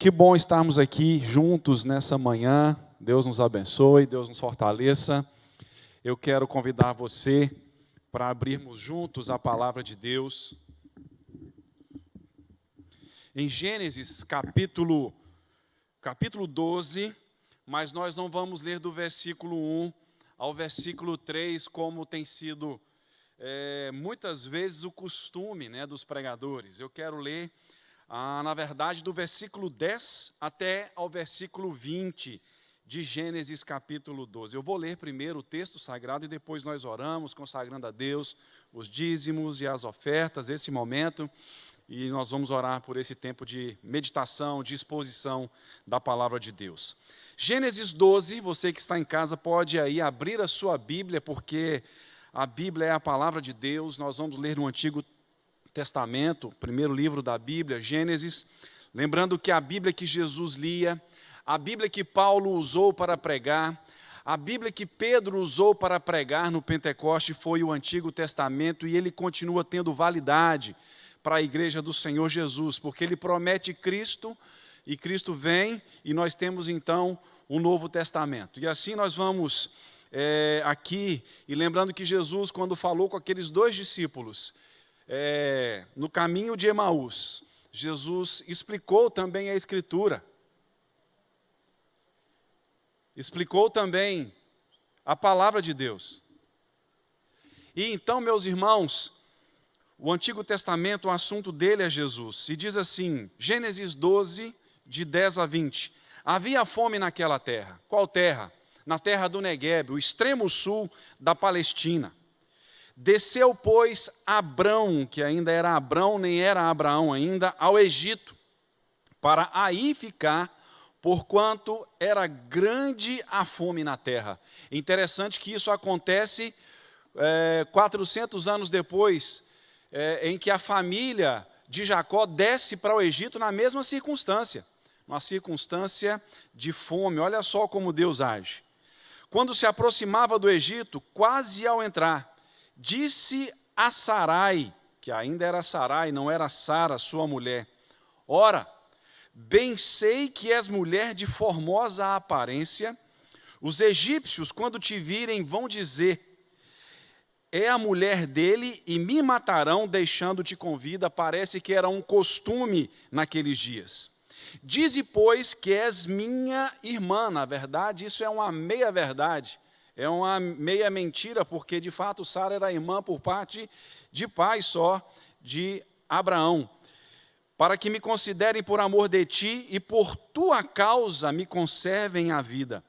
Que bom estarmos aqui juntos nessa manhã. Deus nos abençoe, Deus nos fortaleça. Eu quero convidar você para abrirmos juntos a palavra de Deus. Em Gênesis capítulo 12, mas nós não vamos ler do versículo 1 ao versículo 3, como tem sido muitas vezes o costume dos pregadores. Eu quero ler, na verdade, do versículo 10 até ao versículo 20 de Gênesis capítulo 12. Eu vou ler primeiro o texto sagrado e depois nós oramos, consagrando a Deus os dízimos e as ofertas, esse momento. E nós vamos orar por esse tempo de meditação, de exposição da palavra de Deus. Gênesis 12, você que está em casa pode aí abrir a sua Bíblia, porque a Bíblia é a palavra de Deus. Nós vamos ler no Antigo Testamento, primeiro livro da Bíblia, Gênesis. Lembrando que a Bíblia que Jesus lia, a Bíblia que Paulo usou para pregar, a Bíblia que Pedro usou para pregar no Pentecoste foi o Antigo Testamento, e ele continua tendo validade para a igreja do Senhor Jesus, porque ele promete Cristo, e Cristo vem, e nós temos então o Novo Testamento. E assim nós vamos aqui, e lembrando que Jesus, quando falou com aqueles dois discípulos, no caminho de Emaús, Jesus explicou também a Escritura, explicou também a palavra de Deus. E então, meus irmãos, o Antigo Testamento, o assunto dele é Jesus. E diz assim, Gênesis 12, de 10 a 20. Havia fome naquela terra. Qual terra? Na terra do Neguebe, o extremo sul da Palestina. Desceu, pois, Abrão, que ainda era Abrão, nem era Abraão ainda, ao Egito, para aí ficar, porquanto era grande a fome na terra. Interessante que isso acontece 400 anos depois, em que a família de Jacó desce para o Egito na mesma circunstância, uma circunstância de fome. Olha só como Deus age. Quando se aproximava do Egito, quase ao entrar, disse a Sarai, que ainda era Sarai, não era Sara, sua mulher: ora, bem sei que és mulher de formosa aparência. Os egípcios, quando te virem, vão dizer: é a mulher dele, e me matarão, deixando-te com vida. Parece que era um costume naqueles dias. Dize, pois, que és minha irmã. Na verdade, isso é uma meia-verdade, é uma meia mentira, porque, de fato, Sara era irmã por parte de pai só de Abraão. Para que me considerem por amor de ti, e por tua causa me conservem a vida.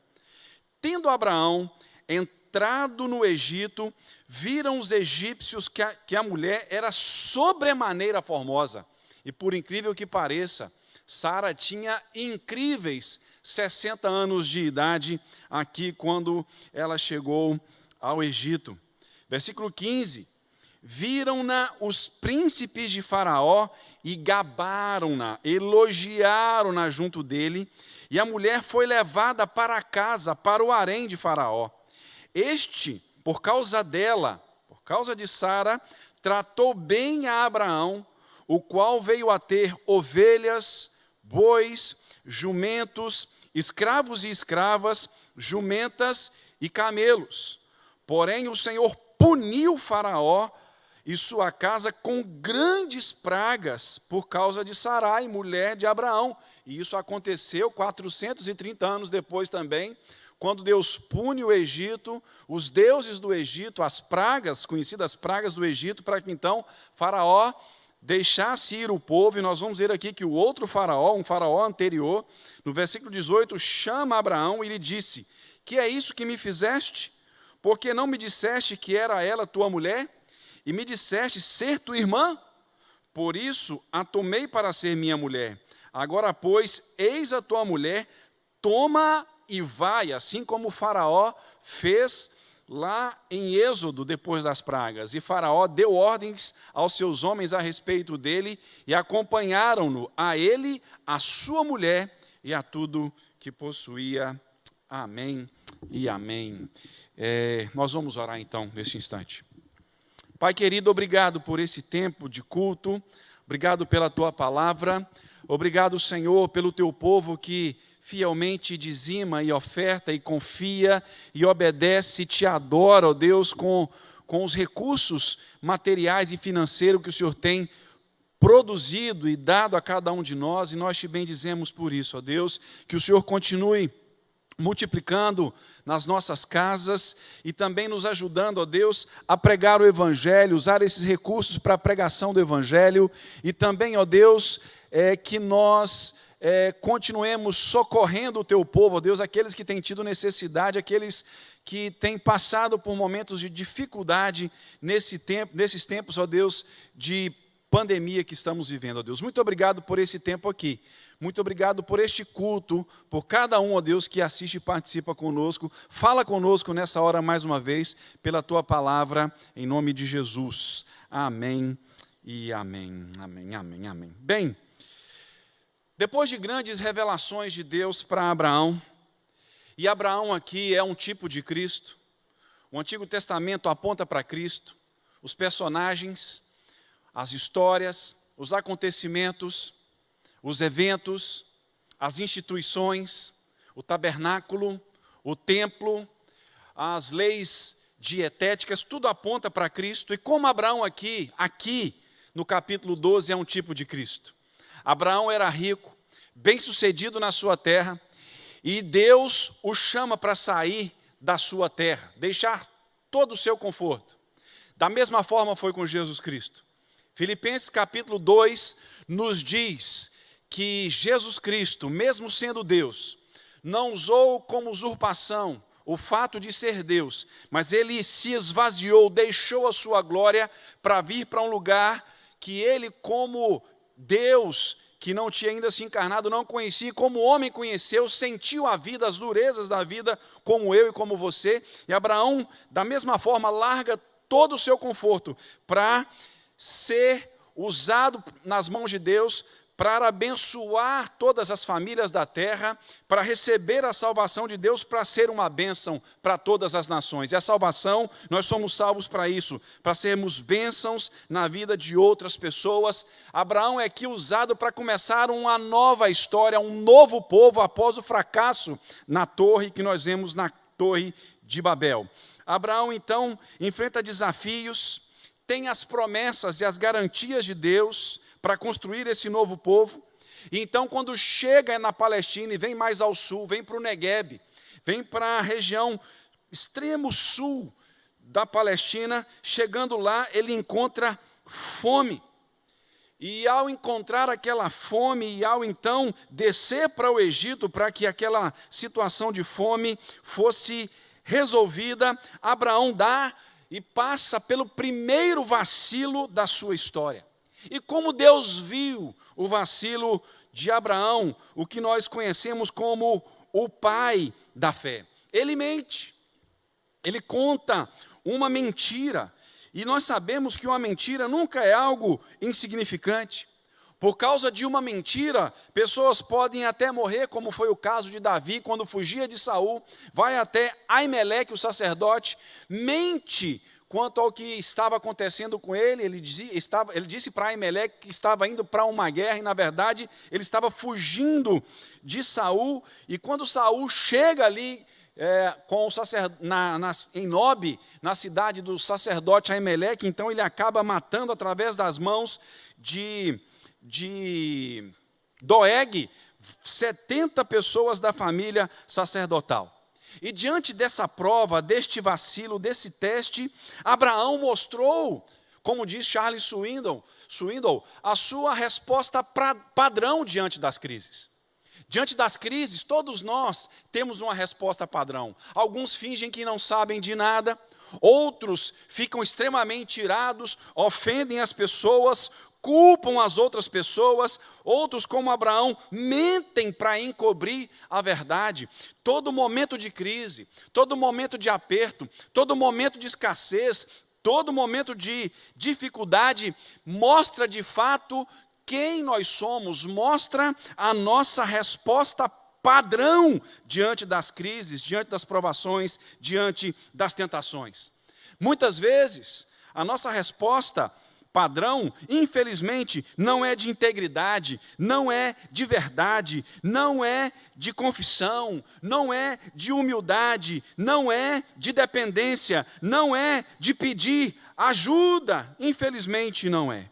Tendo Abraão entrado no Egito, viram os egípcios que a mulher era sobremaneira formosa. E por incrível que pareça, Sara tinha incríveis 60 anos de idade aqui quando ela chegou ao Egito. Versículo 15. Viram-na os príncipes de Faraó e gabaram-na, elogiaram-na junto dele, e a mulher foi levada para casa, para o harém de Faraó. Este, por causa dela, por causa de Sara, tratou bem a Abraão, o qual veio a ter ovelhas, bois, jumentos, escravos e escravas, jumentas e camelos. Porém, o Senhor puniu Faraó e sua casa com grandes pragas por causa de Sarai, mulher de Abraão. E isso aconteceu 430 anos depois também, quando Deus pune o Egito, os deuses do Egito, as pragas, conhecidas pragas do Egito, para que então Faraó deixasse ir o povo. E nós vamos ver aqui que o outro Faraó, um Faraó anterior, no versículo 18, chama Abraão e lhe disse: que é isso que me fizeste? Porque não me disseste que era ela tua mulher? E me disseste ser tua irmã? Por isso a tomei para ser minha mulher. Agora, pois, eis a tua mulher, toma e vai, assim como o Faraó fez lá em Êxodo, depois das pragas. E Faraó deu ordens aos seus homens a respeito dele, e acompanharam-no, a ele, a sua mulher e a tudo que possuía. Amém e amém. Nós vamos orar então, neste instante. Pai querido, obrigado por esse tempo de culto, Obrigado pela tua palavra. Obrigado, Senhor, pelo teu povo que fielmente dizima e oferta e confia e obedece e te adora, ó Deus, com os recursos materiais e financeiros que o Senhor tem produzido e dado a cada um de nós, e nós te bendizemos por isso, ó Deus, que o Senhor continue multiplicando nas nossas casas e também nos ajudando, ó Deus, a pregar o Evangelho, usar esses recursos para a pregação do Evangelho, e também, ó Deus, que nós continuemos socorrendo o teu povo, ó Deus, aqueles que têm tido necessidade, aqueles que têm passado por momentos de dificuldade nesses tempos, ó Deus, de pandemia que estamos vivendo, ó Deus. Muito obrigado por esse tempo aqui. Muito obrigado por este culto, por cada um, ó Deus, que assiste e participa conosco. Fala conosco nessa hora mais uma vez, pela tua palavra, em nome de Jesus. Amém e amém. Amém, amém, amém. Bem, depois de grandes revelações de Deus para Abraão, e Abraão aqui é um tipo de Cristo, o Antigo Testamento aponta para Cristo, os personagens, as histórias, os acontecimentos, os eventos, as instituições, o tabernáculo, o templo, as leis dietéticas, tudo aponta para Cristo. E como Abraão aqui no capítulo 12 é um tipo de Cristo. Abraão era rico, bem-sucedido na sua terra, e Deus o chama para sair da sua terra, deixar todo o seu conforto. Da mesma forma foi com Jesus Cristo. Filipenses capítulo 2 nos diz que Jesus Cristo, mesmo sendo Deus, não usou como usurpação o fato de ser Deus, mas ele se esvaziou, deixou a sua glória para vir para um lugar que ele, como Deus, que não tinha ainda se encarnado, não conhecia, como homem conheceu, sentiu a vida, as durezas da vida, como eu e como você. E Abraão, da mesma forma, larga todo o seu conforto para ser usado nas mãos de Deus para abençoar todas as famílias da terra, para receber a salvação de Deus, para ser uma bênção para todas as nações. E a salvação, nós somos salvos para isso, para sermos bênçãos na vida de outras pessoas. Abraão é aqui usado para começar uma nova história, um novo povo após o fracasso na torre que nós vemos na Torre de Babel. Abraão, então, enfrenta desafios, tem as promessas e as garantias de Deus para construir esse novo povo. E então, quando chega na Palestina e vem mais ao sul, vem para o Negueb, vem para a região extremo sul da Palestina, chegando lá, ele encontra fome. E ao encontrar aquela fome, e ao então descer para o Egito, para que aquela situação de fome fosse resolvida, Abraão dá e passa pelo primeiro vacilo da sua história. E como Deus viu o vacilo de Abraão, o que nós conhecemos como o pai da fé. Ele mente, ele conta uma mentira, e nós sabemos que uma mentira nunca é algo insignificante. Por causa de uma mentira, pessoas podem até morrer, como foi o caso de Davi, quando fugia de Saul, vai até Aimeleque, o sacerdote, mente quanto ao que estava acontecendo com ele. Ele disse para Aimeleque que estava indo para uma guerra, e na verdade ele estava fugindo de Saul, e quando Saul chega ali com o em Nob, na cidade do sacerdote Aimeleque, então ele acaba matando através das mãos de Doeg 70 pessoas da família sacerdotal. E diante dessa prova, deste vacilo, desse teste, Abraão mostrou, como diz Charles Swindoll, a sua resposta padrão diante das crises. Diante das crises, todos nós temos uma resposta padrão. Alguns fingem que não sabem de nada, outros ficam extremamente irados, ofendem as pessoas, culpam as outras pessoas, outros, como Abraão, mentem para encobrir a verdade. Todo momento de crise, todo momento de aperto, todo momento de escassez, todo momento de dificuldade, mostra de fato quem nós somos, mostra a nossa resposta padrão diante das crises, diante das provações, diante das tentações. Muitas vezes, a nossa resposta padrão, infelizmente, não é de integridade, não é de verdade, não é de confissão, não é de humildade, não é de dependência, não é de pedir ajuda, infelizmente não é.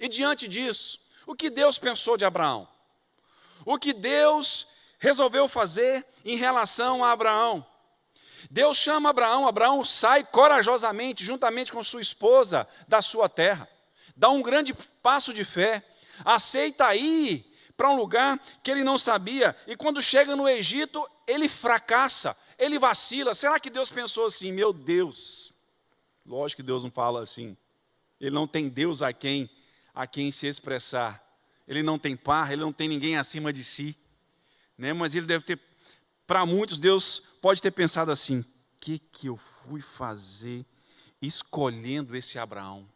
E diante disso, o que Deus pensou de Abraão? O que Deus resolveu fazer em relação a Abraão? Deus chama Abraão, Abraão sai corajosamente, juntamente com sua esposa, da sua terra. Dá um grande passo de fé, aceita ir para um lugar que ele não sabia, e quando chega no Egito, ele fracassa, ele vacila. Será que Deus pensou assim, meu Deus? Lógico que Deus não fala assim. Ele não tem Deus a quem se expressar. Ele não tem par, ele não tem ninguém acima de si. Né? Mas ele deve ter, para muitos, Deus pode ter pensado assim, o que eu fui fazer escolhendo esse Abraão?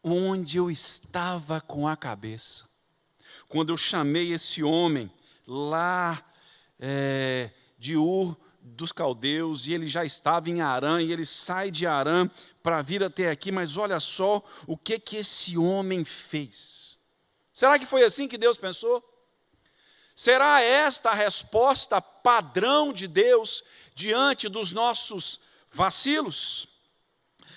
Onde eu estava com a cabeça? Quando eu chamei esse homem lá de Ur dos caldeus, e ele já estava em Harã, e ele sai de Harã para vir até aqui, mas olha só o que esse homem fez. Será que foi assim que Deus pensou? Será esta a resposta padrão de Deus diante dos nossos vacilos?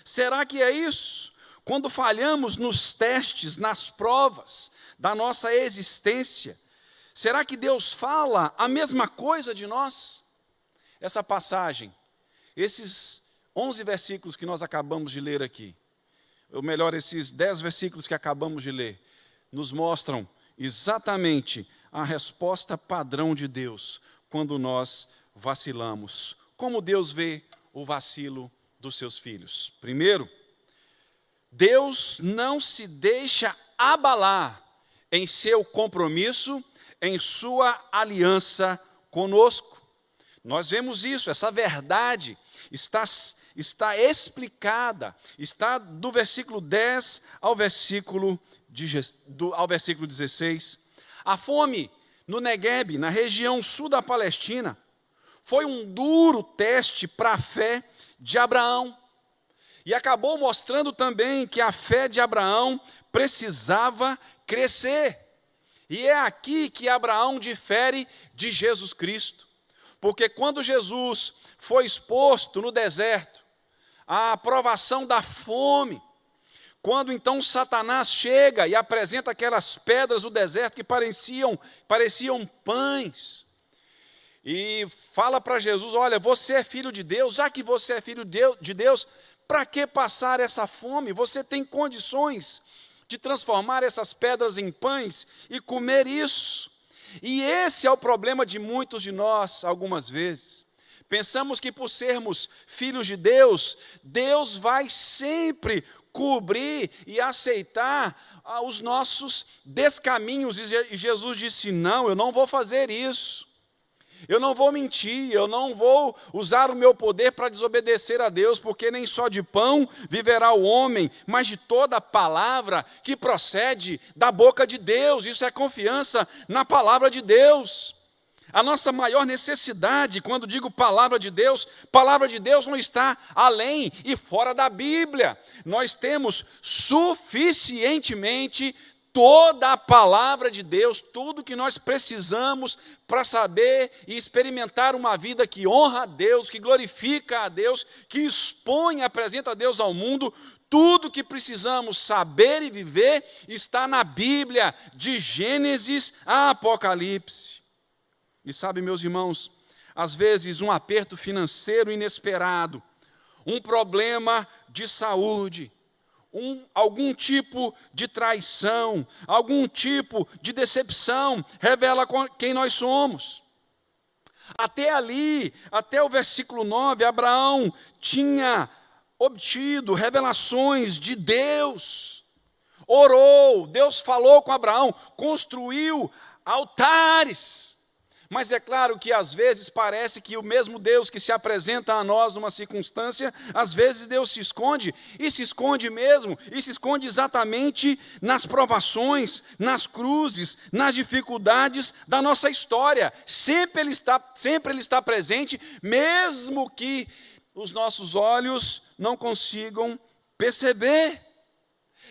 Será que é isso? Quando falhamos nos testes, nas provas da nossa existência, será que Deus fala a mesma coisa de nós? Essa passagem, esses 11 versículos que nós acabamos de ler aqui, ou melhor, esses 10 versículos que acabamos de ler, nos mostram exatamente a resposta padrão de Deus quando nós vacilamos. Como Deus vê o vacilo dos seus filhos? Primeiro, Deus não se deixa abalar em seu compromisso, em sua aliança conosco. Nós vemos isso, essa verdade está explicada, está do versículo 10 ao versículo 16. A fome no Negueb, na região sul da Palestina, foi um duro teste para a fé de Abraão. E acabou mostrando também que a fé de Abraão precisava crescer. E é aqui que Abraão difere de Jesus Cristo. Porque quando Jesus foi exposto no deserto, à provação da fome, quando então Satanás chega e apresenta aquelas pedras do deserto que pareciam pães, e fala para Jesus, olha, você é filho de Deus, já que você é filho de Deus, para que passar essa fome? Você tem condições de transformar essas pedras em pães e comer isso. E esse é o problema de muitos de nós, algumas vezes. Pensamos que por sermos filhos de Deus, Deus vai sempre cobrir e aceitar os nossos descaminhos. E Jesus disse, não, eu não vou fazer isso. Eu não vou mentir, eu não vou usar o meu poder para desobedecer a Deus, porque nem só de pão viverá o homem, mas de toda a palavra que procede da boca de Deus. Isso é confiança na palavra de Deus. A nossa maior necessidade, quando digo palavra de Deus não está além e fora da Bíblia. Nós temos suficientemente toda a palavra de Deus, tudo que nós precisamos para saber e experimentar uma vida que honra a Deus, que glorifica a Deus, que expõe e apresenta a Deus ao mundo. Tudo que precisamos saber e viver está na Bíblia, de Gênesis a Apocalipse. E sabe, meus irmãos, às vezes um aperto financeiro inesperado, um problema de saúde, algum tipo de traição, algum tipo de decepção, revela quem nós somos. Até ali, até o versículo 9, Abraão tinha obtido revelações de Deus, orou, Deus falou com Abraão, construiu altares. Mas é claro que às vezes parece que o mesmo Deus que se apresenta a nós numa circunstância, às vezes Deus se esconde, e se esconde mesmo, e se esconde exatamente nas provações, nas cruzes, nas dificuldades da nossa história. Sempre Ele está presente, mesmo que os nossos olhos não consigam perceber.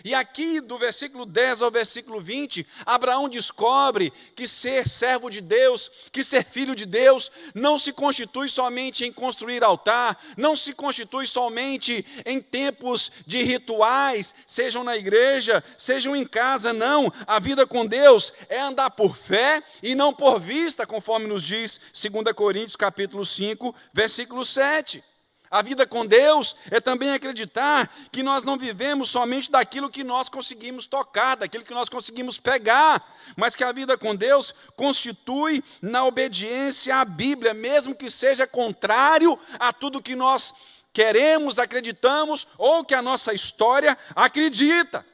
E aqui, do versículo 10 ao versículo 20, Abraão descobre que ser servo de Deus, que ser filho de Deus, não se constitui somente em construir altar, não se constitui somente em tempos de rituais, sejam na igreja, sejam em casa, não. A vida com Deus é andar por fé e não por vista, conforme nos diz 2 Coríntios capítulo 5, versículo 7. A vida com Deus é também acreditar que nós não vivemos somente daquilo que nós conseguimos tocar, daquilo que nós conseguimos pegar, mas que a vida com Deus constitui na obediência à Bíblia, mesmo que seja contrário a tudo que nós queremos, acreditamos ou que a nossa história acredita.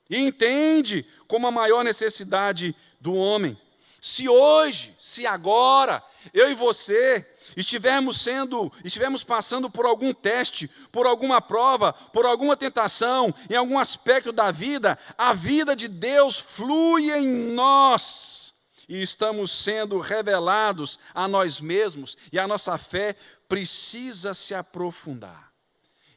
E entende como a maior necessidade do homem. Se hoje, se agora, eu e você estivermos passando por algum teste, por alguma prova, por alguma tentação, em algum aspecto da vida, a vida de Deus flui em nós e estamos sendo revelados a nós mesmos e a nossa fé precisa se aprofundar.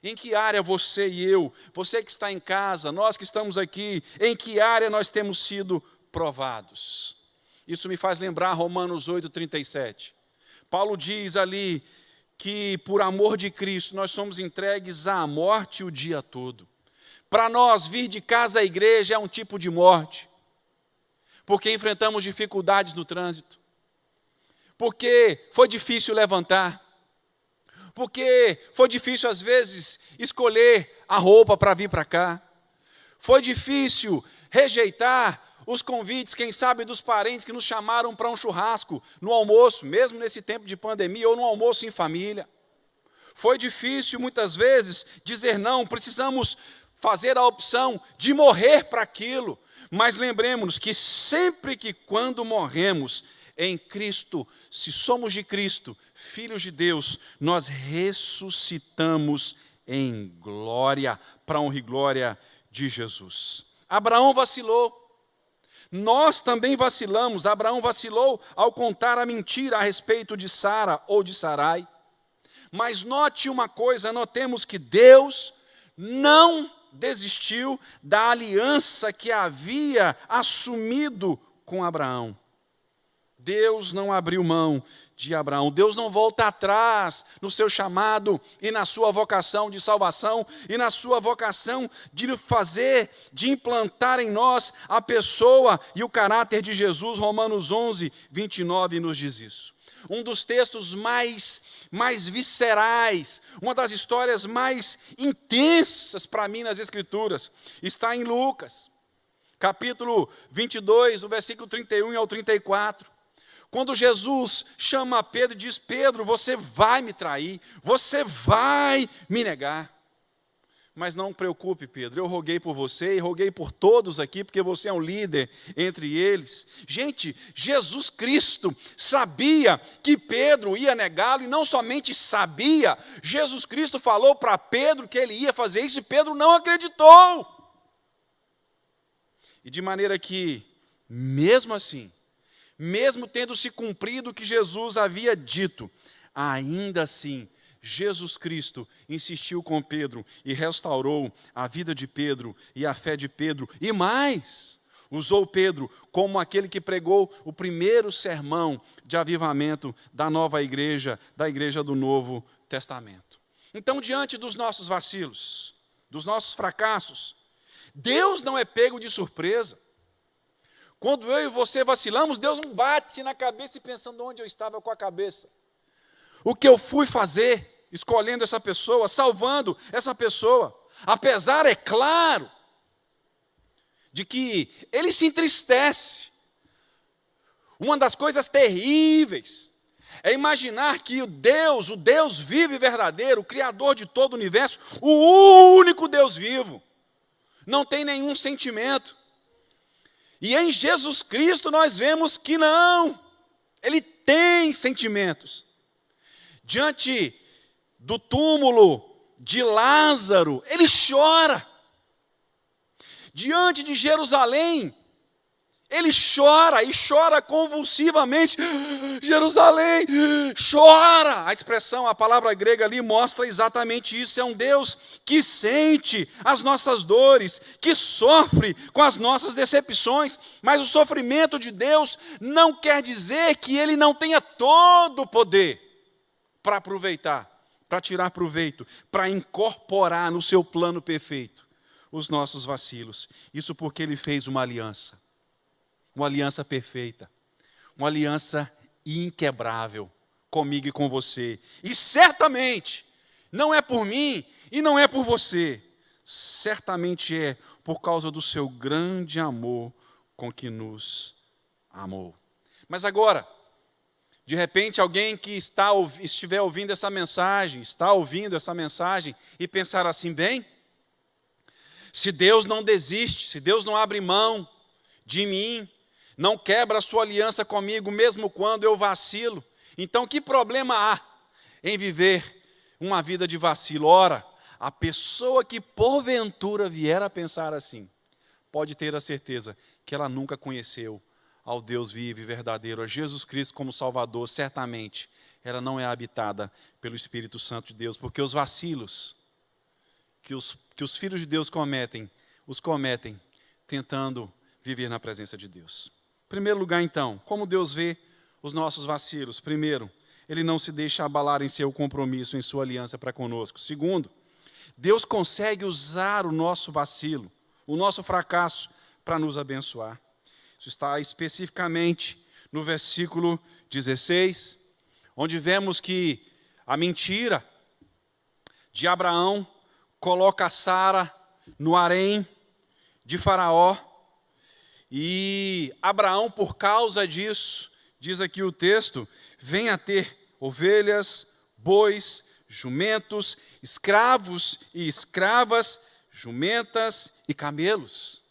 Em que área você e eu, você que está em casa, nós que estamos aqui, em que área nós temos sido provados? Isso me faz lembrar Romanos 8:37. Paulo diz ali que por amor de Cristo nós somos entregues à morte o dia todo. Para nós, vir de casa à igreja é um tipo de morte, porque enfrentamos dificuldades no trânsito, porque foi difícil levantar, porque foi difícil às vezes escolher a roupa para vir para cá, foi difícil rejeitar os convites, quem sabe, dos parentes que nos chamaram para um churrasco, no almoço, mesmo nesse tempo de pandemia, ou no almoço em família. Foi difícil, muitas vezes, dizer não, precisamos fazer a opção de morrer para aquilo. Mas lembremos-nos que sempre que quando morremos em Cristo, se somos de Cristo, filhos de Deus, nós ressuscitamos em glória, para a honra e glória de Jesus. Abraão vacilou. Nós também vacilamos. Abraão vacilou ao contar a mentira a respeito de Sara ou de Sarai. Mas note uma coisa, notemos que Deus não desistiu da aliança que havia assumido com Abraão. Deus não abriu mão de Abraão. Deus não volta atrás no seu chamado e na sua vocação de salvação e na sua vocação de fazer, de implantar em nós a pessoa e o caráter de Jesus. Romanos 11:29 nos diz isso. Um dos textos mais viscerais, uma das histórias mais intensas para mim nas Escrituras, está em Lucas, capítulo 22, do versículo 31 ao 34. Quando Jesus chama Pedro e diz: Pedro, você vai me trair, você vai me negar. Mas não preocupe, Pedro, eu roguei por você e roguei por todos aqui, porque você é um líder entre eles. Gente, Jesus Cristo sabia que Pedro ia negá-lo, e não somente sabia, Jesus Cristo falou para Pedro que ele ia fazer isso, e Pedro não acreditou. E de maneira que, mesmo assim, mesmo tendo se cumprido o que Jesus havia dito, ainda assim, Jesus Cristo insistiu com Pedro e restaurou a vida de Pedro e a fé de Pedro. E mais, usou Pedro como aquele que pregou o primeiro sermão de avivamento da nova igreja, da igreja do Novo Testamento. Então, diante dos nossos vacilos, dos nossos fracassos, Deus não é pego de surpresa. Quando eu e você vacilamos, Deus não bate na cabeça e pensando onde eu estava com a cabeça. O que eu fui fazer, escolhendo essa pessoa, salvando essa pessoa. Apesar, é claro, de que ele se entristece. Uma das coisas terríveis é imaginar que o Deus vivo e verdadeiro, o Criador de todo o universo, o único Deus vivo, não tem nenhum sentimento. E em Jesus Cristo nós vemos que não, ele tem sentimentos. Diante do túmulo de Lázaro, ele chora. Diante de Jerusalém, Ele chora e chora convulsivamente. Jerusalém, chora. A expressão, a palavra grega ali mostra exatamente isso. É um Deus que sente as nossas dores, que sofre com as nossas decepções. Mas o sofrimento de Deus não quer dizer que Ele não tenha todo o poder para aproveitar, para tirar proveito, para incorporar no seu plano perfeito os nossos vacilos. Isso porque Ele fez uma aliança perfeita, uma aliança inquebrável comigo e com você. E certamente não é por mim e não é por você, certamente é por causa do seu grande amor com que nos amou. Mas agora, de repente, alguém que estiver ouvindo essa mensagem, está ouvindo essa mensagem e pensar assim, bem, se Deus não desiste, se Deus não abre mão de mim, não quebra a sua aliança comigo, mesmo quando eu vacilo, então que problema há em viver uma vida de vacilo? Ora, a pessoa que porventura vier a pensar assim, pode ter a certeza que ela nunca conheceu ao Deus vivo e verdadeiro, a Jesus Cristo como Salvador. Certamente ela não é habitada pelo Espírito Santo de Deus, porque os vacilos que os filhos de Deus cometem, os cometem tentando viver na presença de Deus. Em primeiro lugar, então, como Deus vê os nossos vacilos? Primeiro, Ele não se deixa abalar em seu compromisso, em sua aliança para conosco. Segundo, Deus consegue usar o nosso vacilo, o nosso fracasso, para nos abençoar. Isso está especificamente no versículo 16, onde vemos que a mentira de Abraão coloca Sara no harém de Faraó. E Abraão, por causa disso, diz aqui o texto, vem a ter ovelhas, bois, jumentos, escravos e escravas, jumentas e camelos.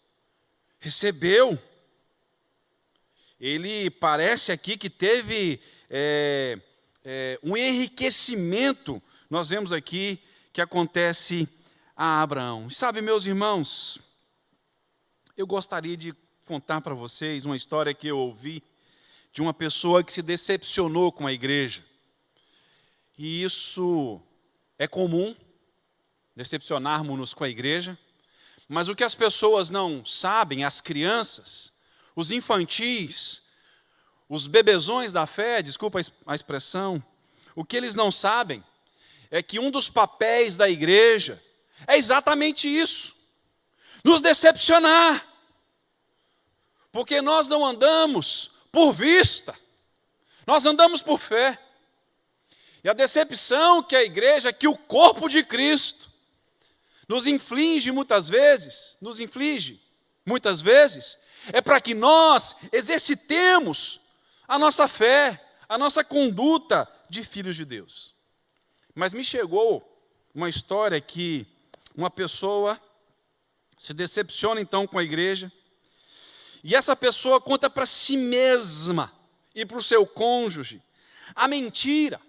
Recebeu. Ele parece aqui que teve um enriquecimento, nós vemos aqui, que acontece a Abraão. E sabe, meus irmãos, eu gostaria de contar para vocês uma história que eu ouvi de uma pessoa que se decepcionou com a igreja. E isso é comum, decepcionarmos-nos com a igreja, mas o que as pessoas não sabem, as crianças, os infantis, os bebezões da fé, desculpa a expressão, o que eles não sabem é que um dos papéis da igreja é exatamente isso, nos decepcionar. Porque nós não andamos por vista, nós andamos por fé. E a decepção que a igreja, que o corpo de Cristo, nos inflige muitas vezes, é para que nós exercitemos a nossa fé, a nossa conduta de filhos de Deus. Mas me chegou uma história que uma pessoa se decepciona então com a igreja, e essa pessoa conta para si mesma e para o seu cônjuge a mentira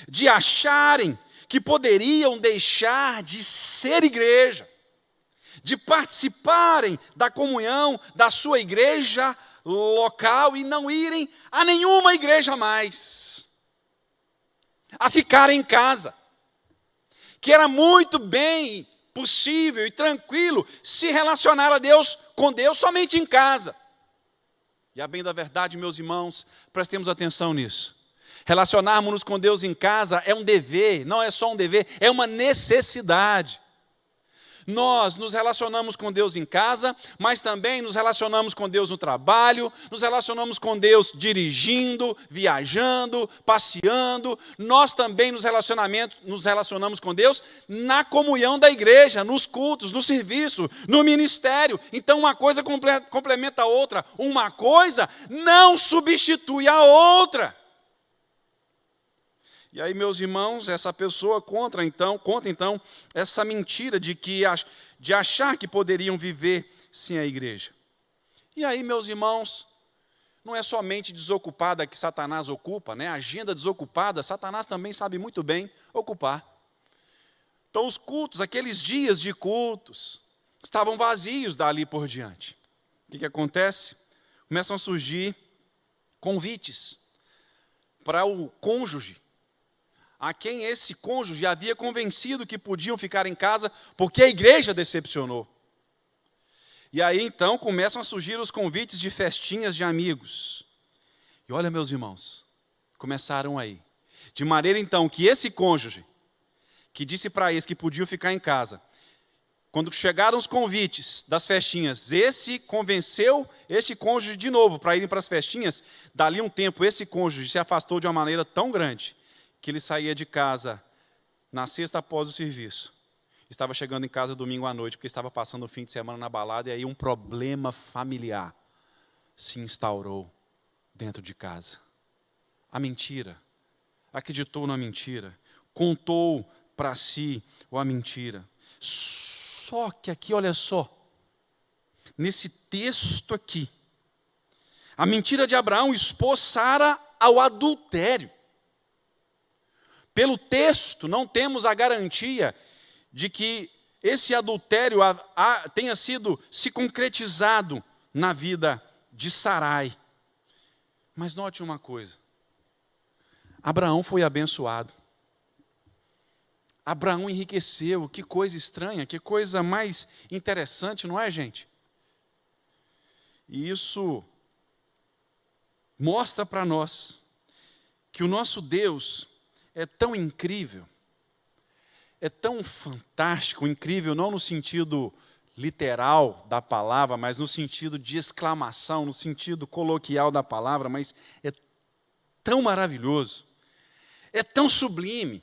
de acharem que poderiam deixar de ser igreja, de participarem da comunhão da sua igreja local e não irem a nenhuma igreja mais, a ficarem em casa, que era muito bem possível e tranquilo se relacionar com Deus somente em casa. E a bem da verdade, meus irmãos, prestemos atenção nisso. Relacionarmos-nos com Deus em casa é um dever, não é só um dever, é uma necessidade. Nós nos relacionamos com Deus em casa, mas também nos relacionamos com Deus no trabalho, nos relacionamos com Deus dirigindo, viajando, passeando. Nós também nos relacionamos com Deus na comunhão da igreja, nos cultos, no serviço, no ministério. Então uma coisa complementa a outra, uma coisa não substitui a outra. E aí, meus irmãos, essa pessoa conta então essa mentira de achar que poderiam viver sem a igreja. E aí, meus irmãos, não é somente desocupada que Satanás ocupa, né? A agenda desocupada, Satanás também sabe muito bem ocupar. Então, os cultos, aqueles dias de cultos, estavam vazios dali por diante. O que acontece? começam a surgir convites para o cônjuge, a quem esse cônjuge havia convencido que podiam ficar em casa, porque a igreja decepcionou. E aí, então, começam a surgir os convites de festinhas de amigos. E olha, meus irmãos, começaram aí. De maneira, então, que esse cônjuge, que disse para eles que podiam ficar em casa, quando chegaram os convites das festinhas, esse convenceu este cônjuge de novo para irem para as festinhas. Dali um tempo, esse cônjuge se afastou de uma maneira tão grande que ele saía de casa na sexta após o serviço. Estava chegando em casa domingo à noite, porque estava passando o fim de semana na balada, e aí um problema familiar se instaurou dentro de casa. A mentira. Acreditou na mentira. Contou para si a mentira. Só que aqui, olha só, nesse texto aqui, a mentira de Abraão expôs Sara ao adultério. Pelo texto, não temos a garantia de que esse adultério tenha sido se concretizado na vida de Sarai. Mas note uma coisa, Abraão foi abençoado. Abraão enriqueceu, que coisa estranha, que coisa mais interessante, não é, gente? E isso mostra para nós que o nosso Deus é tão incrível, é tão fantástico, incrível, não no sentido literal da palavra, mas no sentido de exclamação, no sentido coloquial da palavra, mas é tão maravilhoso, é tão sublime,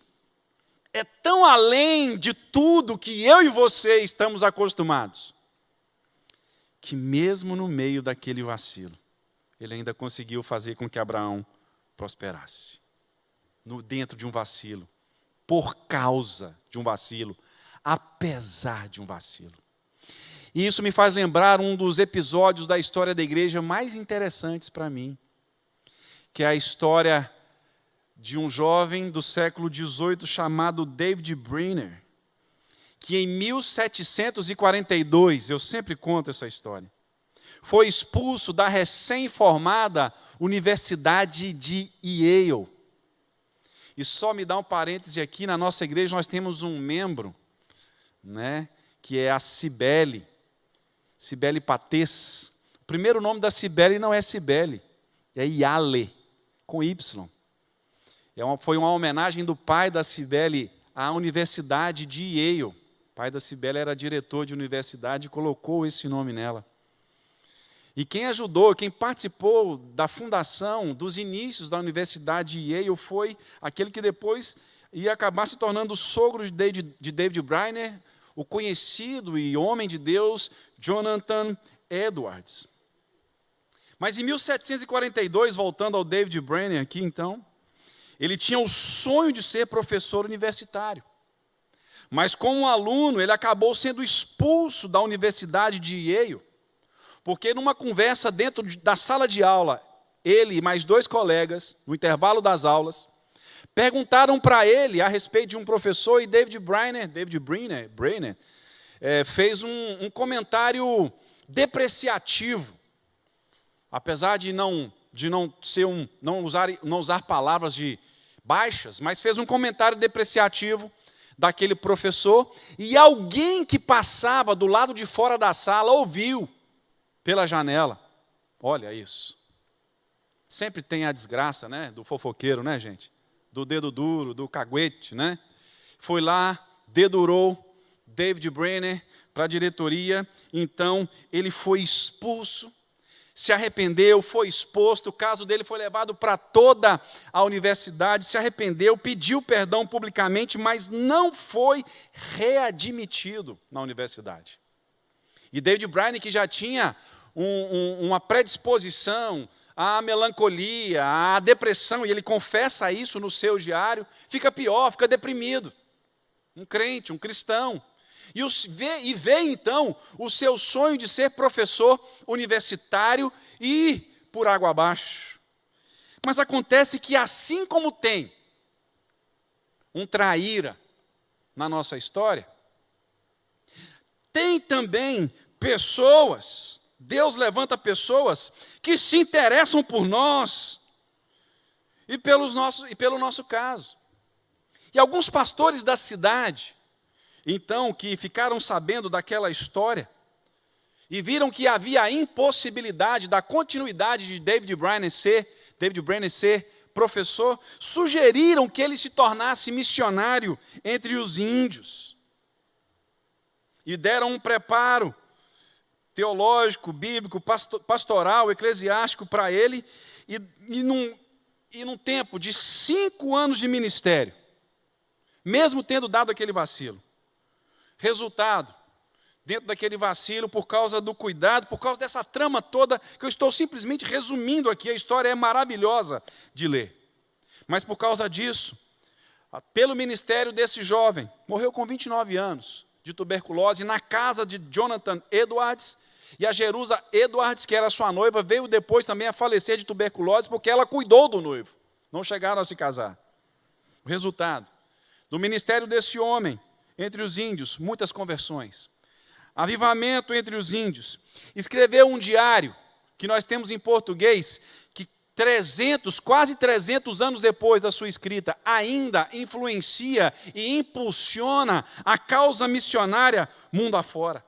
é tão além de tudo que eu e você estamos acostumados, que mesmo no meio daquele vacilo, ele ainda conseguiu fazer com que Abraão prosperasse. Dentro de um vacilo, por causa de um vacilo, apesar de um vacilo. E isso me faz lembrar um dos episódios da história da igreja mais interessantes para mim, que é a história de um jovem do século XVIII chamado David Brainerd, que em 1742, eu sempre conto essa história, foi expulso da recém-formada Universidade de Yale. E só me dá um parêntese aqui, na nossa igreja nós temos um membro, né, que é a Cibele Patês. O primeiro nome da Cibele não é Cibele, é Yale, com Y. Foi uma homenagem do pai da Cibele à Universidade de Yale. O pai da Cibele era diretor de universidade e colocou esse nome nela. E quem ajudou, quem participou da fundação, dos inícios da Universidade de Yale, foi aquele que depois ia acabar se tornando o sogro de David Brainerd, o conhecido e homem de Deus, Jonathan Edwards. Mas em 1742, voltando ao David Brainerd aqui então, ele tinha o sonho de ser professor universitário. Mas como aluno, ele acabou sendo expulso da Universidade de Yale, porque numa conversa dentro da sala de aula, ele e mais 2 colegas, no intervalo das aulas, perguntaram para ele a respeito de um professor, e David Brainerd fez um comentário depreciativo, apesar de não usar palavras baixas, mas fez um comentário depreciativo daquele professor, e alguém que passava do lado de fora da sala ouviu pela janela. Olha isso. Sempre tem a desgraça, né, do fofoqueiro, né, gente? Do dedo duro, do caguete, né? Foi lá, dedurou David Brainerd para a diretoria, então ele foi expulso, se arrependeu, foi exposto, o caso dele foi levado para toda a universidade, se arrependeu, pediu perdão publicamente, mas não foi readmitido na universidade. E David Brainerd, que já tinha uma predisposição à melancolia, à depressão, e ele confessa isso no seu diário, fica pior, fica deprimido. Um crente, um cristão. E vê então o seu sonho de ser professor universitário e ir por água abaixo. Mas acontece que assim como tem um traíra na nossa história, tem também pessoas Deus levanta pessoas que se interessam por nós e pelo nosso caso. E alguns pastores da cidade, então, que ficaram sabendo daquela história e viram que havia a impossibilidade da continuidade de David Brainerd ser professor, sugeriram que ele se tornasse missionário entre os índios. E deram um preparo teológico, bíblico, pastoral, eclesiástico para ele, e num tempo de 5 anos de ministério, mesmo tendo dado aquele vacilo. Resultado, dentro daquele vacilo, por causa do cuidado, por causa dessa trama toda, que eu estou simplesmente resumindo aqui, a história é maravilhosa de ler. Mas por causa disso, pelo ministério desse jovem, morreu com 29 anos de tuberculose, na casa de Jonathan Edwards, e a Jerusa Edwards, que era sua noiva, veio depois também a falecer de tuberculose, porque ela cuidou do noivo. Não chegaram a se casar. O resultado, do ministério desse homem, entre os índios, muitas conversões. Avivamento entre os índios. Escreveu um diário, que nós temos em português, que quase 300 anos depois da sua escrita, ainda influencia e impulsiona a causa missionária mundo afora.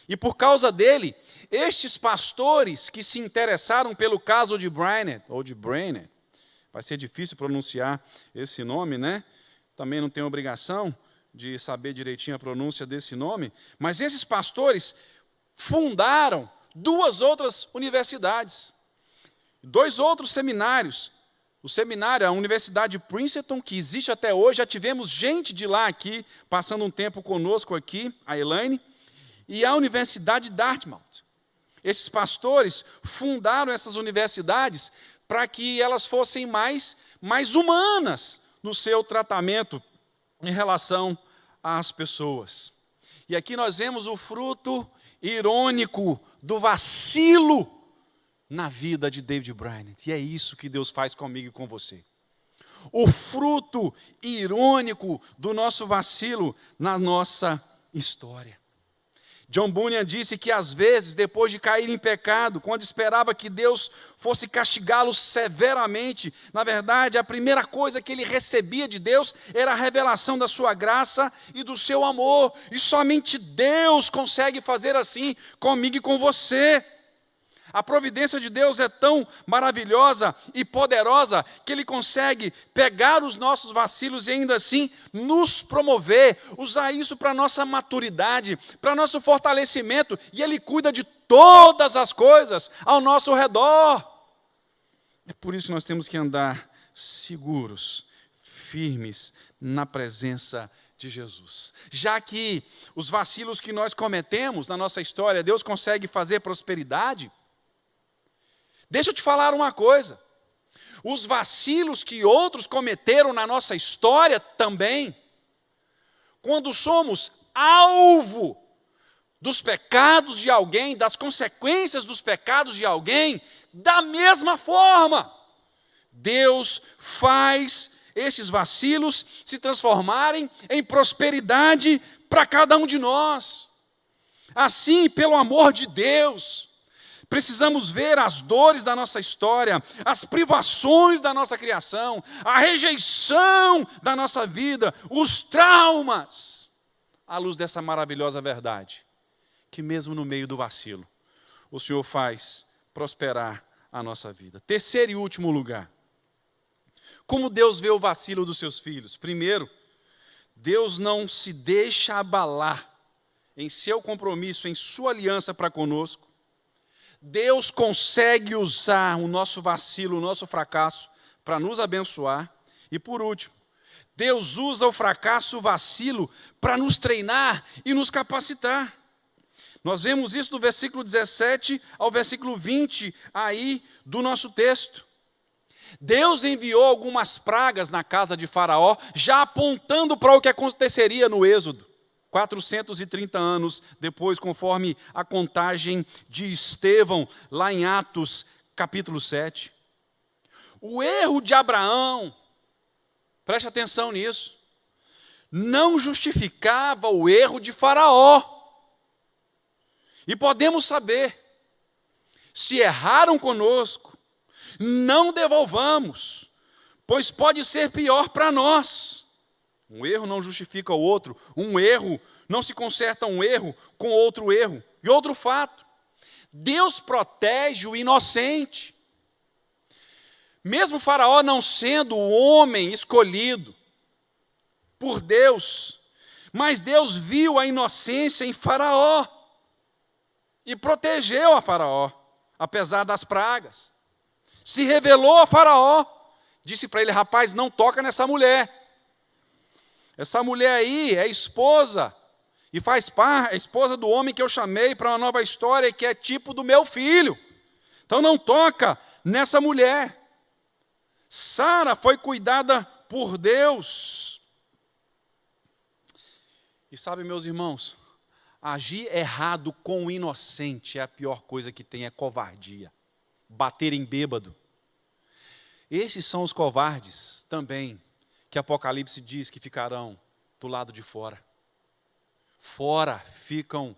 E por causa dele, estes pastores que se interessaram pelo caso de Brainerd, vai ser difícil pronunciar esse nome, né? Também não tenho obrigação de saber direitinho a pronúncia desse nome, mas esses pastores fundaram 2 outras universidades, 2 outros seminários. O seminário, a Universidade de Princeton, que existe até hoje, já tivemos gente de lá aqui, passando um tempo conosco aqui, a Elaine, e a Universidade de Dartmouth. Esses pastores fundaram essas universidades para que elas fossem mais humanas no seu tratamento em relação às pessoas. E aqui nós vemos o fruto irônico do vacilo na vida de David Brainerd. E é isso que Deus faz comigo e com você. O fruto irônico do nosso vacilo na nossa história. John Bunyan disse que às vezes, depois de cair em pecado, quando esperava que Deus fosse castigá-lo severamente, na verdade, a primeira coisa que ele recebia de Deus era a revelação da sua graça e do seu amor. E somente Deus consegue fazer assim comigo e com você. A providência de Deus é tão maravilhosa e poderosa que Ele consegue pegar os nossos vacilos e ainda assim nos promover, usar isso para a nossa maturidade, para nosso fortalecimento, e Ele cuida de todas as coisas ao nosso redor. É por isso que nós temos que andar seguros, firmes na presença de Jesus. Já que os vacilos que nós cometemos na nossa história, Deus consegue fazer prosperidade. Deixa eu te falar uma coisa, os vacilos que outros cometeram na nossa história também, quando somos alvo dos pecados de alguém, das consequências dos pecados de alguém, da mesma forma, Deus faz esses vacilos se transformarem em prosperidade para cada um de nós. Assim, pelo amor de Deus, precisamos ver as dores da nossa história, as privações da nossa criação, a rejeição da nossa vida, os traumas, à luz dessa maravilhosa verdade, que mesmo no meio do vacilo, o Senhor faz prosperar a nossa vida. Terceiro e último lugar, como Deus vê o vacilo dos seus filhos? Primeiro, Deus não se deixa abalar em seu compromisso, em sua aliança para conosco. Deus consegue usar o nosso vacilo, o nosso fracasso, para nos abençoar. E por último, Deus usa o fracasso, o vacilo, para nos treinar e nos capacitar. Nós vemos isso do versículo 17 ao versículo 20 aí do nosso texto. Deus enviou algumas pragas na casa de Faraó, já apontando para o que aconteceria no Êxodo. 430 anos depois, conforme a contagem de Estevão, lá em Atos, capítulo 7. O erro de Abraão, preste atenção nisso, não justificava o erro de Faraó. E podemos saber Se erraram conosco, não devolvamos, pois pode ser pior para nós. Um erro não justifica o outro, um erro não se conserta um erro com outro erro. E outro fato, Deus protege o inocente. Mesmo Faraó não sendo o homem escolhido por Deus, mas Deus viu a inocência em Faraó e protegeu a Faraó, apesar das pragas. Se revelou a Faraó, disse para ele: rapaz, não toca nessa mulher. Essa mulher aí é esposa, e faz parte, é esposa do homem que eu chamei para uma nova história, que é tipo do meu filho. Então não toca nessa mulher. Sara foi cuidada por Deus. E sabe, meus irmãos, agir errado com o inocente é a pior coisa que tem, é covardia. Bater em bêbado. Esses são os covardes também, que Apocalipse diz que ficarão do lado de fora. Fora ficam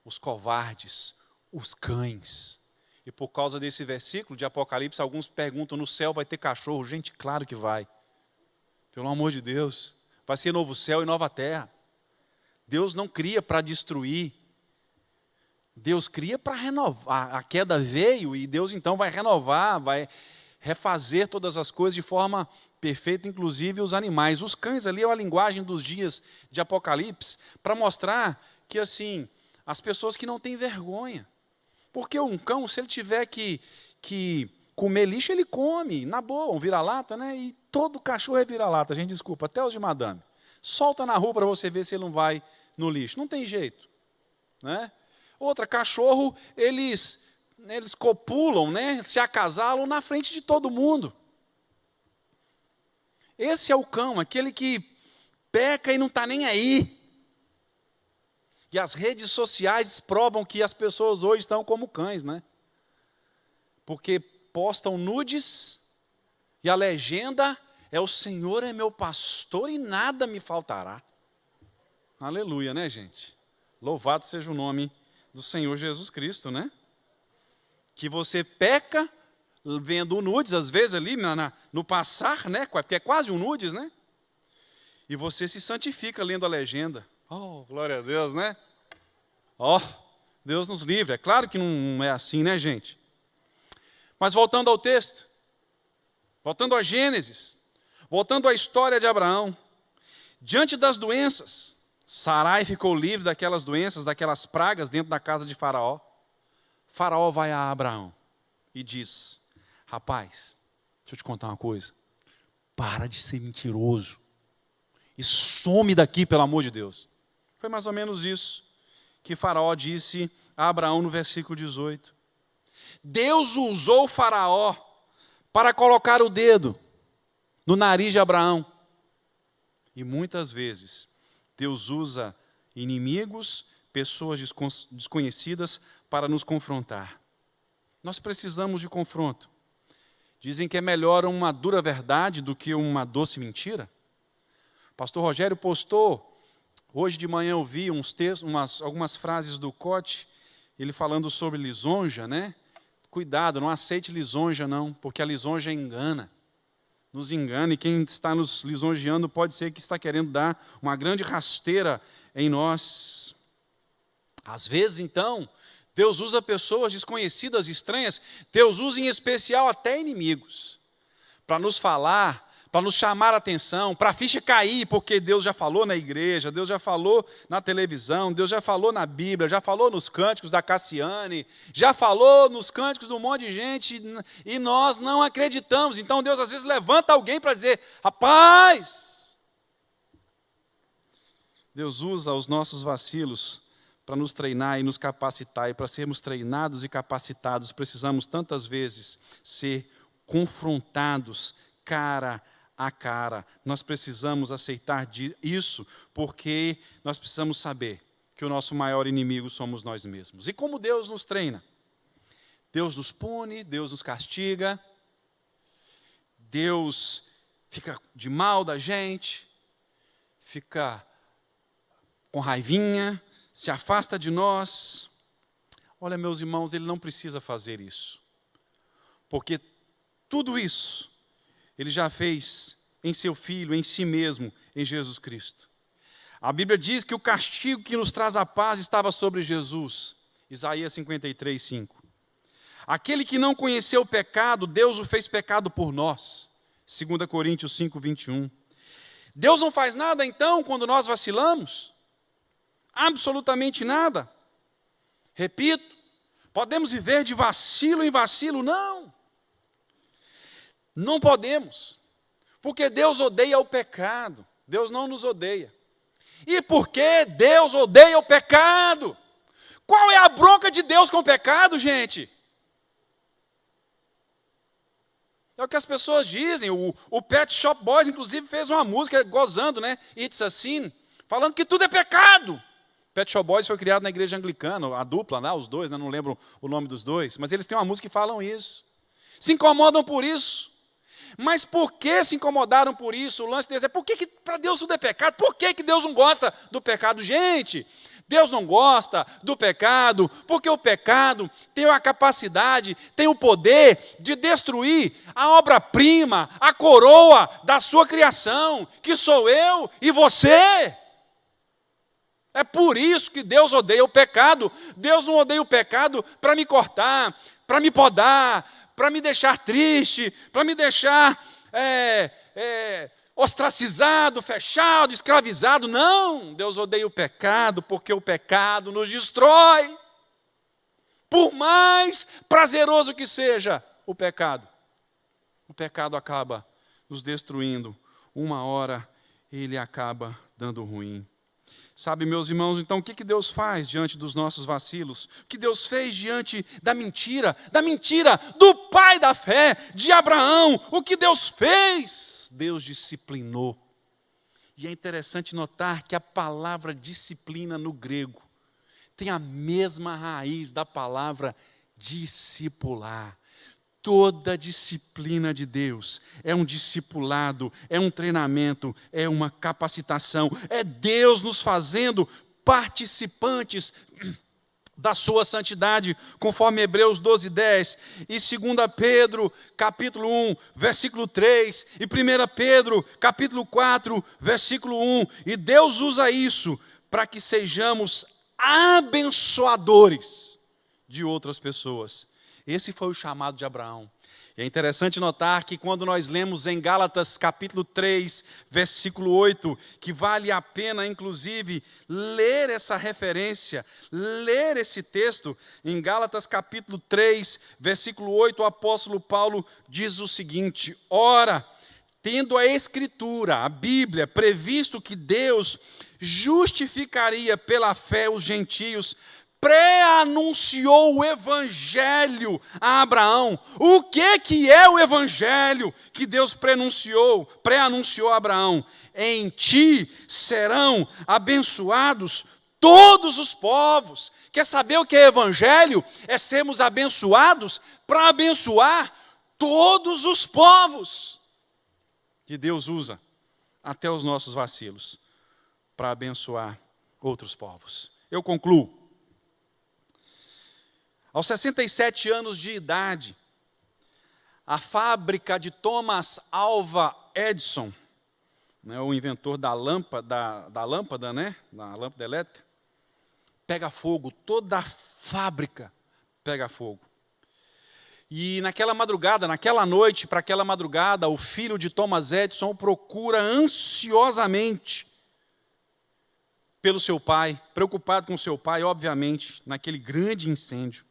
os covardes, os cães. E por causa desse versículo de Apocalipse, alguns perguntam: no céu vai ter cachorro? Gente, claro que vai. Pelo amor de Deus. Vai ser novo céu e nova terra. Deus não cria para destruir. Deus cria para renovar. A queda veio e Deus então vai renovar, vai refazer todas as coisas de forma perfeita, inclusive os animais. Os cães ali é a linguagem dos dias de Apocalipse, para mostrar que, assim, as pessoas que não têm vergonha. Porque um cão, se ele tiver que comer lixo, ele come, na boa, um vira-lata, né? E todo cachorro é vira-lata, gente, desculpa, até os de madame. Solta na rua para você ver se ele não vai no lixo. Não tem jeito, né? Outra, cachorro, eles copulam, né? Se acasalam na frente de todo mundo. Esse é o cão, aquele que peca e não está nem aí. E as redes sociais provam que as pessoas hoje estão como cães, né? Porque postam nudes e a legenda é: o Senhor é meu pastor e nada me faltará. Aleluia, né, gente? Louvado seja o nome do Senhor Jesus Cristo, né? Que você peca vendo nudes, às vezes ali no passar, né? Porque é quase um nudes, né? E você se santifica lendo a legenda. Oh, glória a Deus, né? Oh, Deus nos livre. É claro que não é assim, né, gente? Mas voltando ao texto, voltando a Gênesis, voltando à história de Abraão, diante das doenças, Sarai ficou livre daquelas doenças, daquelas pragas dentro da casa de Faraó. Faraó vai a Abraão e diz: rapaz, deixa eu te contar uma coisa, para de ser mentiroso e some daqui, pelo amor de Deus. Foi mais ou menos isso que Faraó disse a Abraão no versículo 18. Deus usou Faraó para colocar o dedo no nariz de Abraão. E muitas vezes Deus usa inimigos, pessoas desconhecidas para nos confrontar. Nós precisamos de confronto. Dizem que é melhor uma dura verdade do que uma doce mentira. O pastor Rogério postou, hoje de manhã eu vi uns textos, algumas frases do Cote, ele falando sobre lisonja, né? Cuidado, não aceite lisonja não, porque a lisonja engana. Nos engana, e quem está nos lisonjeando pode ser que está querendo dar uma grande rasteira em nós. Às vezes, então, Deus usa pessoas desconhecidas, estranhas, Deus usa em especial até inimigos, para nos falar, para nos chamar a atenção, para a ficha cair, porque Deus já falou na igreja, Deus já falou na televisão, Deus já falou na Bíblia, já falou nos cânticos da Cassiane, já falou nos cânticos de um monte de gente, e nós não acreditamos. Então Deus às vezes levanta alguém para dizer: rapaz, Deus usa os nossos vacilos para nos treinar e nos capacitar, e para sermos treinados e capacitados, precisamos tantas vezes ser confrontados cara a cara. Nós precisamos aceitar isso, porque nós precisamos saber que o nosso maior inimigo somos nós mesmos. E como Deus nos treina? Deus nos pune, Deus nos castiga, Deus fica de mal da gente, fica com raivinha, se afasta de nós. Olha, meus irmãos, ele não precisa fazer isso. Porque tudo isso ele já fez em seu Filho, em si mesmo, em Jesus Cristo. A Bíblia diz que o castigo que nos traz a paz estava sobre Jesus. Isaías 53, 5. Aquele que não conheceu o pecado, Deus o fez pecado por nós. 2 Coríntios 5, 21. Deus não faz nada, então, quando nós vacilamos? Absolutamente nada. Repito, podemos viver de vacilo em vacilo? Não. Não podemos. Porque Deus odeia o pecado. Deus não nos odeia. E por que Deus odeia o pecado? Qual é a bronca de Deus com o pecado, gente? É o que as pessoas dizem. O Pet Shop Boys, inclusive, fez uma música gozando, né? It's a Sin, falando que tudo é pecado. Pet Shop Boys foi criado na igreja anglicana, a dupla, né? Os dois, né? Não lembro o nome dos dois, mas eles têm uma música que falam isso. Se incomodam por isso. Mas por que se incomodaram por isso? O lance deles é, por que para Deus tudo é pecado? Por que Deus não gosta do pecado? Gente, Deus não gosta do pecado, porque o pecado tem a capacidade, tem o poder de destruir a obra-prima, a coroa da sua criação, que sou eu e você. É por isso que Deus odeia o pecado. Deus não odeia o pecado para me cortar, para me podar, para me deixar triste, para me deixar ostracizado, fechado, escravizado. Não, Deus odeia o pecado porque o pecado nos destrói. Por mais prazeroso que seja o pecado acaba nos destruindo. Uma hora ele acaba dando ruim. Sabe, meus irmãos, então o que Deus faz diante dos nossos vacilos? O que Deus fez diante da mentira do pai da fé, de Abraão? O que Deus fez? Deus disciplinou. E é interessante notar que a palavra disciplina no grego tem a mesma raiz da palavra discipular. Toda disciplina de Deus é um discipulado, é um treinamento, é uma capacitação. É Deus nos fazendo participantes da sua santidade, conforme Hebreus 12, 10. E 2 Pedro, capítulo 1, versículo 3. E 1 Pedro, capítulo 4, versículo 1. E Deus usa isso para que sejamos abençoadores de outras pessoas. Esse foi o chamado de Abraão. E é interessante notar que quando nós lemos em Gálatas capítulo 3, versículo 8, que vale a pena, inclusive, ler essa referência, ler esse texto, em Gálatas capítulo 3, versículo 8, o apóstolo Paulo diz o seguinte: ora, tendo a Escritura, a Bíblia, previsto que Deus justificaria pela fé os gentios, pré-anunciou o Evangelho a Abraão. O que é o Evangelho que Deus pré-anunciou a Abraão? Em ti serão abençoados todos os povos. Quer saber o que é Evangelho? É sermos abençoados para abençoar todos os povos. Que Deus usa até os nossos vacilos para abençoar outros povos. Eu concluo. Aos 67 anos de idade, a fábrica de Thomas Alva Edison, né, o inventor da lâmpada, né, da lâmpada elétrica, pega fogo, toda a fábrica pega fogo. E naquela noite, para aquela madrugada, o filho de Thomas Edison procura ansiosamente pelo seu pai, preocupado com seu pai, obviamente, naquele grande incêndio.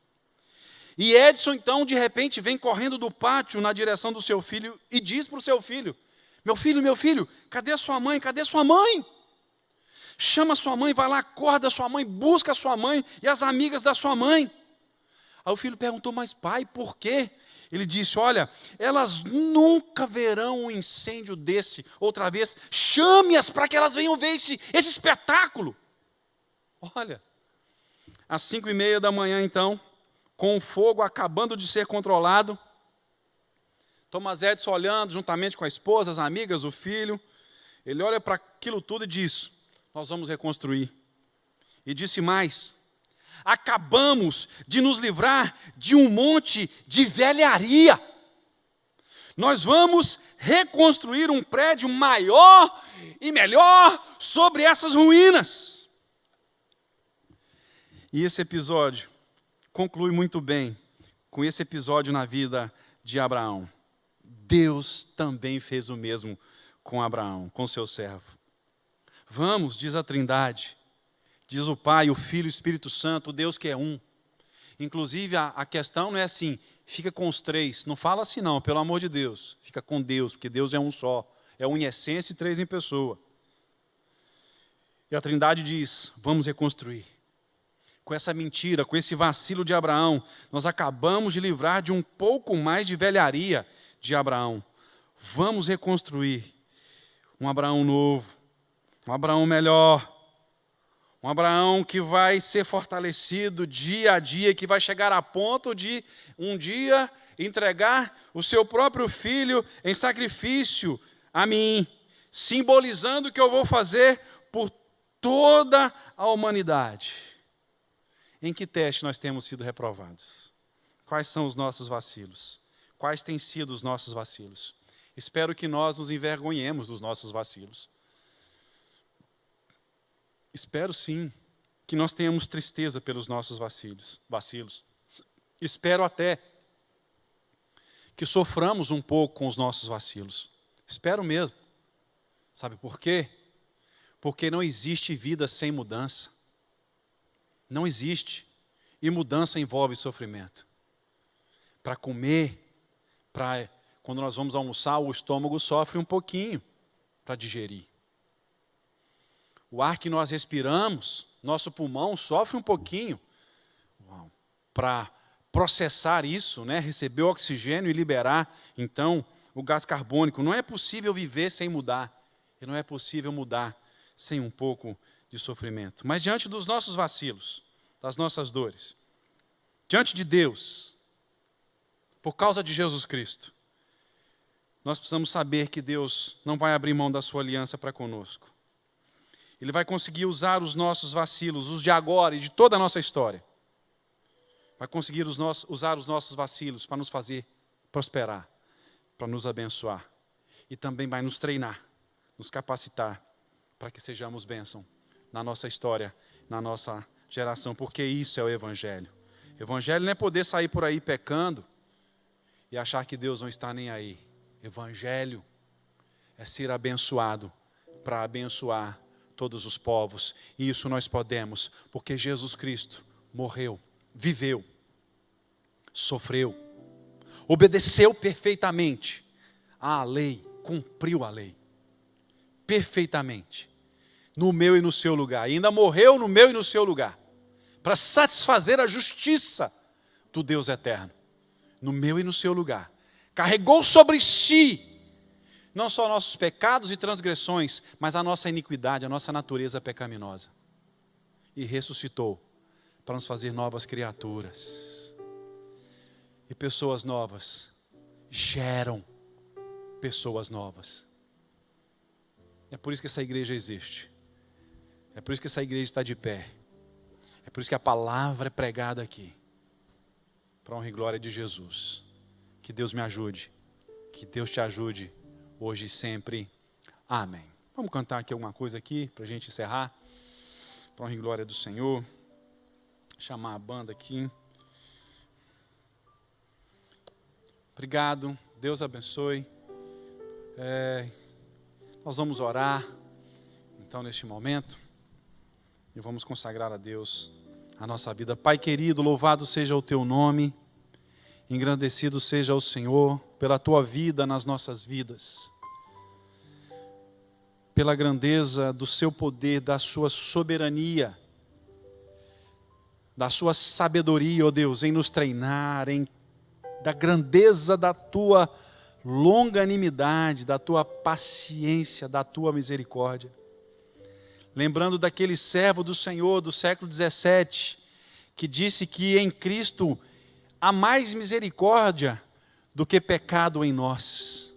E Edison, então, de repente, vem correndo do pátio na direção do seu filho e diz para o seu filho: meu filho, cadê a sua mãe? Cadê sua mãe? Chama sua mãe, vai lá, acorda sua mãe, busca sua mãe e as amigas da sua mãe. Aí o filho perguntou: mas pai, por quê? Ele disse: olha, elas nunca verão um incêndio desse outra vez. Chame-as para que elas venham ver esse espetáculo. Olha, às 5:30 da manhã, então, com o fogo acabando de ser controlado, Thomas Edison olhando juntamente com a esposa, as amigas, o filho, ele olha para aquilo tudo e diz: nós vamos reconstruir. E disse mais: acabamos de nos livrar de um monte de velharia. Nós vamos reconstruir um prédio maior e melhor sobre essas ruínas. E esse episódio conclui muito bem com esse episódio na vida de Abraão. Deus também fez o mesmo com Abraão, com seu servo. Vamos, diz a Trindade, diz o Pai, o Filho e o Espírito Santo, o Deus que é um. Inclusive, a questão não é assim, fica com os três. Não fala assim não, pelo amor de Deus. Fica com Deus, porque Deus é um só. É um em essência e três em pessoa. E a Trindade diz, vamos reconstruir. Com essa mentira, com esse vacilo de Abraão, nós acabamos de livrar de um pouco mais de velharia de Abraão. Vamos reconstruir um Abraão novo, um Abraão melhor, um Abraão que vai ser fortalecido dia a dia, que vai chegar a ponto de um dia entregar o seu próprio filho em sacrifício a mim, simbolizando o que eu vou fazer por toda a humanidade. Em que teste nós temos sido reprovados? Quais são os nossos vacilos? Quais têm sido os nossos vacilos? Espero que nós nos envergonhemos dos nossos vacilos. Espero sim que nós tenhamos tristeza pelos nossos vacilos. Espero até que soframos um pouco com os nossos vacilos. Espero mesmo. Sabe por quê? Porque não existe vida sem mudança. Não existe. E mudança envolve sofrimento. Para comer, quando nós vamos almoçar, o estômago sofre um pouquinho para digerir. O ar que nós respiramos, nosso pulmão sofre um pouquinho para processar isso, né? Receber o oxigênio e liberar, então, o gás carbônico. Não é possível viver sem mudar. E não é possível mudar sem um pouco de sofrimento. Mas diante dos nossos vacilos, das nossas dores, diante de Deus, por causa de Jesus Cristo, nós precisamos saber que Deus não vai abrir mão da sua aliança para conosco. Ele vai conseguir usar os nossos vacilos, os de agora e de toda a nossa história. Vai conseguir usar os nossos vacilos para nos fazer prosperar, para nos abençoar. E também vai nos treinar, nos capacitar para que sejamos bênção na nossa história, na nossa geração, porque isso é o Evangelho. O Evangelho não é poder sair por aí pecando e achar que Deus não está nem aí. Evangelho é ser abençoado para abençoar todos os povos. E isso nós podemos, porque Jesus Cristo morreu, viveu, sofreu, obedeceu perfeitamente à lei, cumpriu a lei, perfeitamente, no meu e no seu lugar. E ainda morreu no meu e no seu lugar, para satisfazer a justiça do Deus eterno, no meu e no seu lugar. Carregou sobre si, não só nossos pecados e transgressões, mas a nossa iniquidade, a nossa natureza pecaminosa. E ressuscitou para nos fazer novas criaturas. E pessoas novas geram pessoas novas. É por isso que essa igreja existe. É por isso que essa igreja está de pé. É por isso que a palavra é pregada aqui. Para a honra e glória de Jesus. Que Deus me ajude. Que Deus te ajude. Hoje e sempre. Amém. Vamos cantar aqui alguma coisa aqui, para a gente encerrar. Para a honra e glória do Senhor. Chamar a banda aqui. Obrigado. Deus abençoe. Nós vamos orar, então, neste momento. E vamos consagrar a Deus a nossa vida. Pai querido, louvado seja o teu nome. Engrandecido seja o Senhor pela tua vida nas nossas vidas. Pela grandeza do seu poder, da sua soberania, da sua sabedoria, ó Deus, em nos treinar, da grandeza da tua longanimidade, da tua paciência, da tua misericórdia. Lembrando daquele servo do Senhor do século 17, que disse que em Cristo há mais misericórdia do que pecado em nós.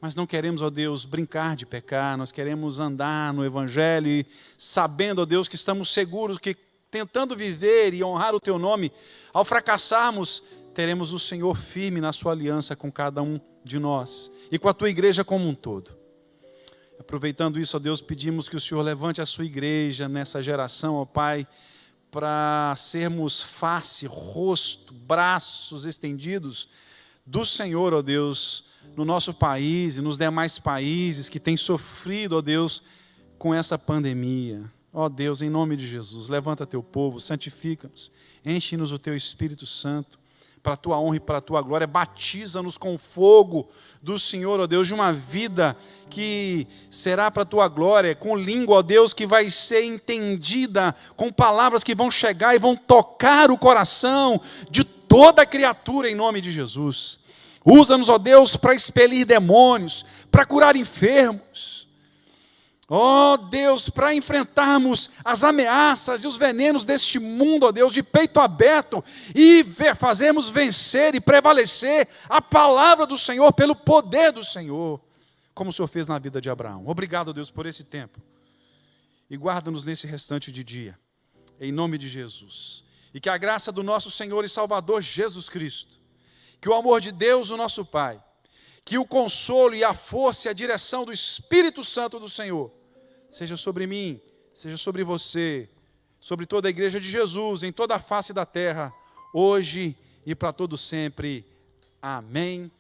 Mas não queremos, ó Deus, brincar de pecar, nós queremos andar no Evangelho e sabendo, ó Deus, que estamos seguros que tentando viver e honrar o Teu nome, ao fracassarmos, teremos o Senhor firme na sua aliança com cada um de nós e com a Tua igreja como um todo. Aproveitando isso, ó Deus, pedimos que o Senhor levante a sua igreja nessa geração, ó Pai, para sermos face, rosto, braços estendidos do Senhor, ó Deus, no nosso país e nos demais países que têm sofrido, ó Deus, com essa pandemia. Ó Deus, em nome de Jesus, levanta teu povo, santifica-nos, enche-nos o teu Espírito Santo, para a tua honra e para a tua glória, batiza-nos com o fogo do Senhor, ó Deus, de uma vida que será para a tua glória, com língua, ó Deus, que vai ser entendida, com palavras que vão chegar e vão tocar o coração de toda criatura, em nome de Jesus. Usa-nos, ó Deus, para expelir demônios, para curar enfermos. Ó Deus, para enfrentarmos as ameaças e os venenos deste mundo, ó Deus, de peito aberto, e fazermos vencer e prevalecer a palavra do Senhor pelo poder do Senhor, como o Senhor fez na vida de Abraão. Obrigado, ó Deus, por esse tempo. E guarda-nos nesse restante de dia, em nome de Jesus. E que a graça do nosso Senhor e Salvador Jesus Cristo, que o amor de Deus, o nosso Pai, que o consolo e a força e a direção do Espírito Santo do Senhor seja sobre mim, seja sobre você, sobre toda a igreja de Jesus, em toda a face da terra, hoje e para todo sempre. Amém.